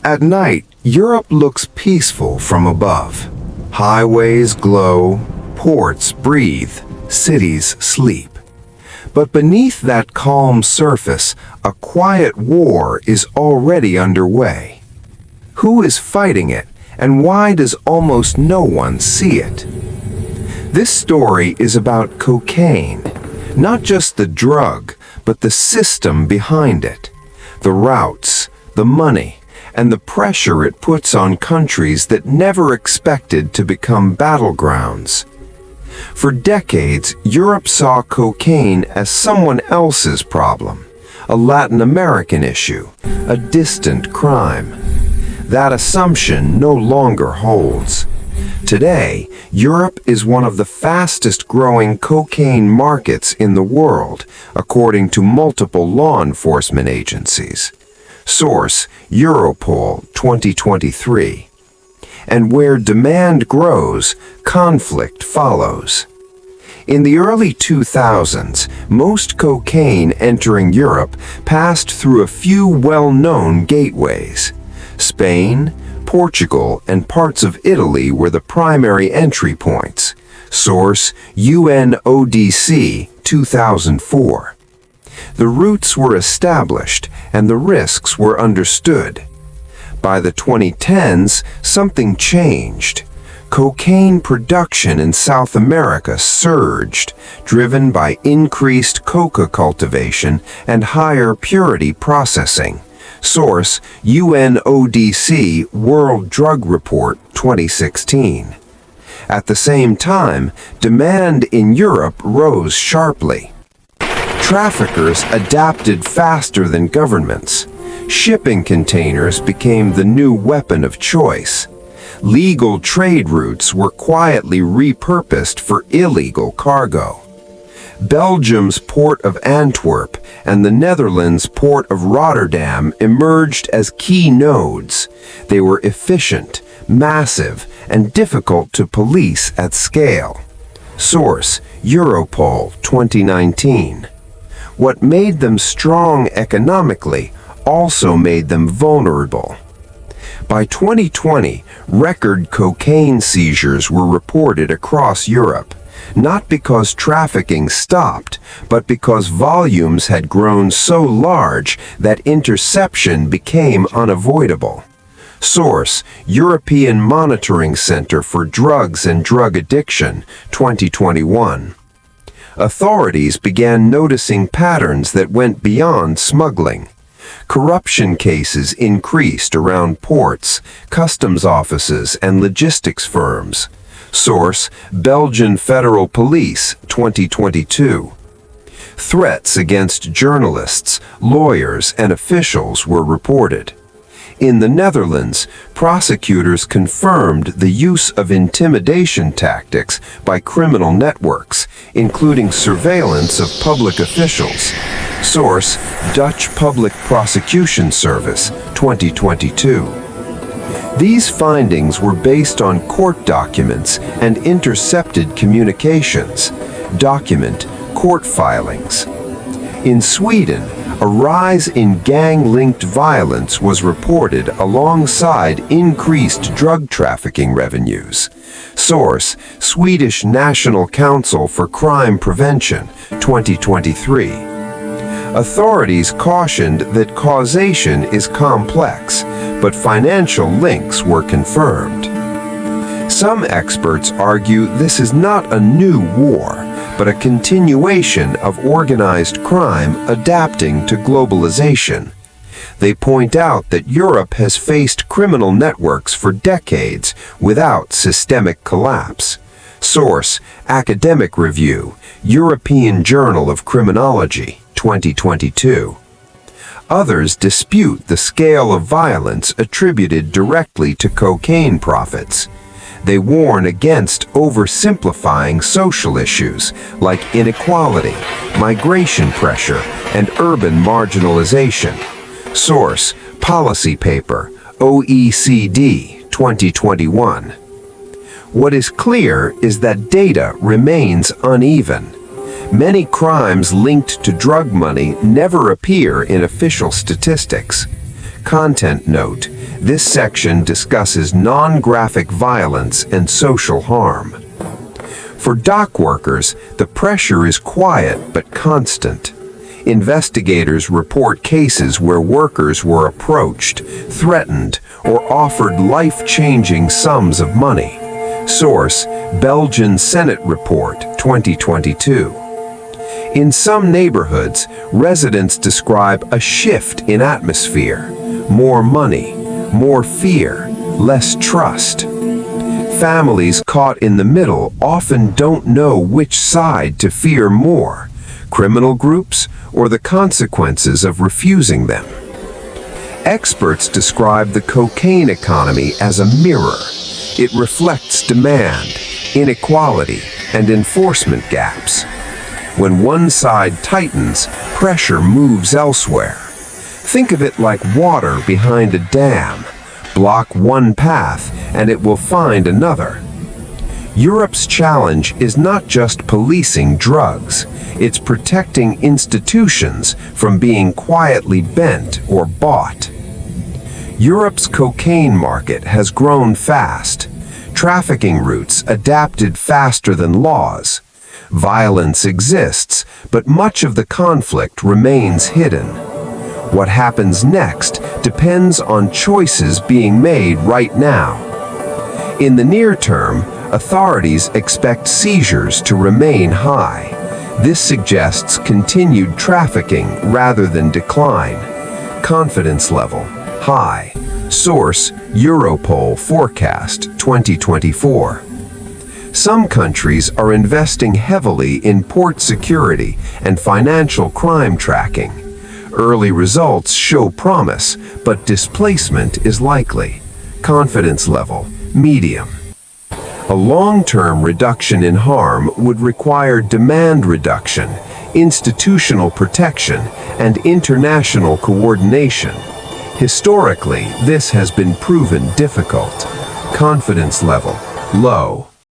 At night, Europe looks peaceful from above. Highways glow, ports breathe, cities sleep. But beneath that calm surface, a quiet war is already underway. Who is fighting it, and why does almost no one see it? This story is about cocaine, not just the drug, but the system behind it. The routes, the money, and the pressure it puts on countries that never expected to become battlegrounds. For decades, Europe saw cocaine as someone else's problem, a Latin American issue, a distant crime. That assumption no longer holds. Today, Europe is one of the fastest-growing cocaine markets in the world, according to multiple law enforcement agencies. Source: Europol 2023. And where demand grows, conflict follows. In the early 2000s, most cocaine entering Europe passed through a few well-known gateways. Spain, Portugal, and parts of Italy were the primary entry points. Source: UNODC 2004. The routes were established and the risks were understood. By the 2010s, something changed. Cocaine production in South America surged, driven by increased coca cultivation and higher purity processing. Source: UNODC World Drug Report 2016. At the same time, demand in Europe rose sharply. Traffickers adapted faster than governments. Shipping containers became the new weapon of choice. Legal trade routes were quietly repurposed for illegal cargo. Belgium's port of Antwerp and the Netherlands' port of Rotterdam emerged as key nodes. They were efficient, massive, and difficult to police at scale. Source: Europol 2019. What made them strong economically also made them vulnerable. By 2020, record cocaine seizures were reported across Europe, not because trafficking stopped, but because volumes had grown so large that interception became unavoidable. Source: European Monitoring Center for Drugs and Drug Addiction, 2021. Authorities began noticing patterns that went beyond smuggling. Corruption cases increased around ports, customs offices, and logistics firms. Source: Belgian Federal Police, 2022. Threats against journalists, lawyers, and officials were reported. In the Netherlands, prosecutors confirmed the use of intimidation tactics by criminal networks, including surveillance of public officials. Source: Dutch Public Prosecution Service, 2022. These findings were based on court documents and intercepted communications. Document: court filings. In Sweden, a rise in gang-linked violence was reported alongside increased drug trafficking revenues. Source: Swedish National Council for Crime Prevention, 2023. Authorities cautioned that causation is complex, but financial links were confirmed. Some experts argue this is not a new war, but a continuation of organized crime adapting to globalization. They point out that Europe has faced criminal networks for decades without systemic collapse. Source: Academic Review, European Journal of Criminology, 2022. Others dispute the scale of violence attributed directly to cocaine profits. They warn against oversimplifying social issues like inequality, migration pressure, and urban marginalization. Source: Policy Paper, OECD, 2021. What is clear is that data remains uneven. Many crimes linked to drug money never appear in official statistics. Content note: this section discusses non-graphic violence and social harm. For dock workers, the pressure is quiet but constant. Investigators report cases where workers were approached, threatened, or offered life-changing sums of money. Source: Belgian Senate Report, 2022. In some neighborhoods, residents describe a shift in atmosphere. More money, more fear, less trust. Families caught in the middle often don't know which side to fear more: criminal groups or the consequences of refusing them. Experts describe the cocaine economy as a mirror. It reflects demand, inequality, and enforcement gaps. When one side tightens, pressure moves elsewhere. Think of it like water behind a dam. Block one path, and it will find another. Europe's challenge is not just policing drugs, it's protecting institutions from being quietly bent or bought. Europe's cocaine market has grown fast. Trafficking routes adapted faster than laws. Violence exists, but much of the conflict remains hidden. What happens next depends on choices being made right now. In the near term, authorities expect seizures to remain high. This suggests continued trafficking rather than decline. Confidence level: high. Source: Europol Forecast, 2024. Some countries are investing heavily in port security and financial crime tracking. Early results show promise, but displacement is likely. Confidence level: medium. A long-term reduction in harm would require demand reduction, institutional protection, and international coordination. Historically, this has been proven difficult. Confidence level: low.